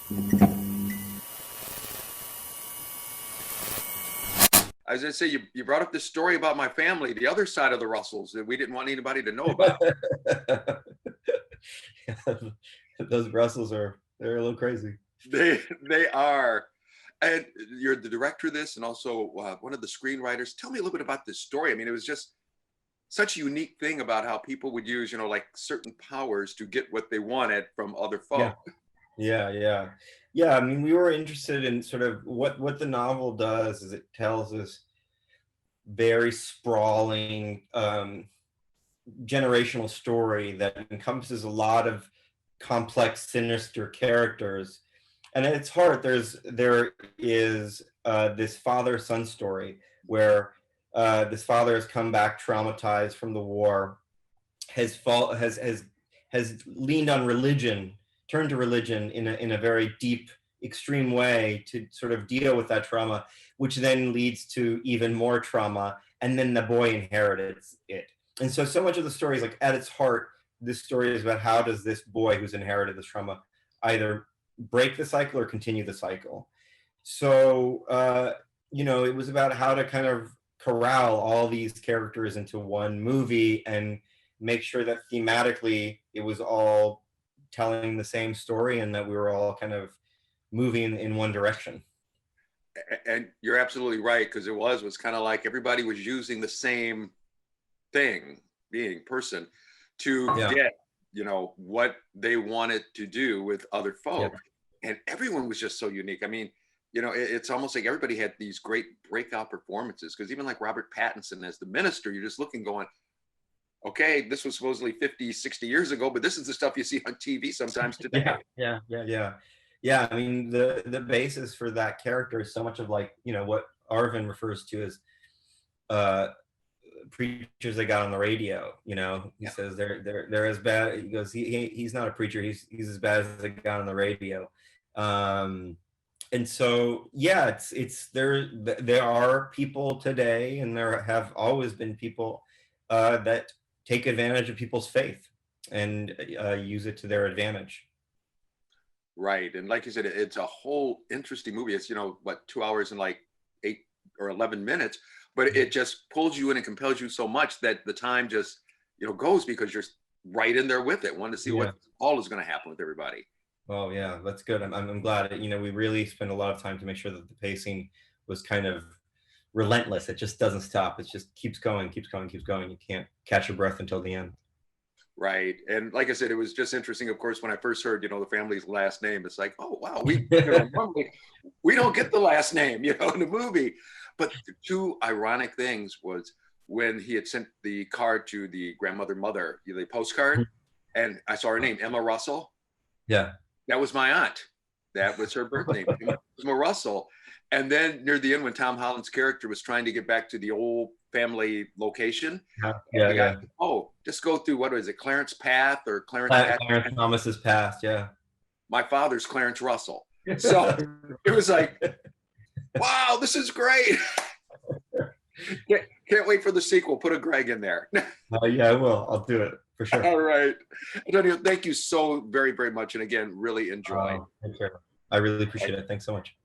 I was going to say, you brought up this story about my family, the other side of the Russells that we didn't want anybody to know about. Those Russells they're a little crazy. They are. And you're the director of this and also one of the screenwriters. Tell me a little bit about this story. I mean, it was just such a unique thing about how people would use, like certain powers to get what they wanted from other Yeah. folk. Yeah. I mean, we were interested in sort of what the novel does is it tells this very sprawling generational story that encompasses a lot of complex, sinister characters. And at its heart, there is this father-son story where this father has come back traumatized from the war, has leaned on religion, turned to religion in a very deep, extreme way to sort of deal with that trauma, which then leads to even more trauma, and then the boy inherits it. And so much of the story is like at its heart, this story is about how does this boy who's inherited this trauma either break the cycle or continue the cycle. So it was about how to kind of corral all these characters into one movie and make sure that thematically it was all telling the same story and that we were all kind of moving in one direction. And you're absolutely right, because it was kind of like everybody was using the same thing, being person, to get what they wanted to do with other folk. And everyone was just so unique. I mean, it's almost like everybody had these great breakout performances, because even like Robert Pattinson as the minister, you're just looking going, okay, this was supposedly 50, 60 years ago, but this is the stuff you see on TV sometimes today. Yeah. I mean, the basis for that character is so much of like, what Arvin refers to as preachers that got on the radio. He says they're as bad. He goes, he's not a preacher. He's as bad as the guy on the radio. And so it's there are people today, and there have always been people that take advantage of people's faith and use it to their advantage. Right. And like you said, it's a whole interesting movie. It's 2 hours and like 8 or 11 minutes, but it just pulls you in and compels you so much that the time just goes, because you're right in there with it, wanting to see what all is going to happen with everybody. Oh yeah, that's good. I'm glad. We really spent a lot of time to make sure that the pacing was kind of relentless. It just doesn't stop. It just keeps going. You can't catch your breath until the end. Right. And like I said, it was just interesting, of course, when I first heard, the family's last name. It's like, oh, wow, normally we don't get the last name, in the movie. But the two ironic things was when he had sent the card to the mother, the postcard, and I saw her name, Emma Russell. Yeah. That was my aunt. That was her birth name, Emma Russell. And then near the end, when Tom Holland's character was trying to get back to the old family location, just go through, what was it, Clarence Path or Clarence Thomas's Path, yeah. My father's Clarence Russell. So it was like, wow, this is great. Can't wait for the sequel. Put a Greg in there. Yeah, I will. I'll do it for sure. All right. Antonio, thank you so very, very much. And again, really enjoyed. I really appreciate it. Thanks so much.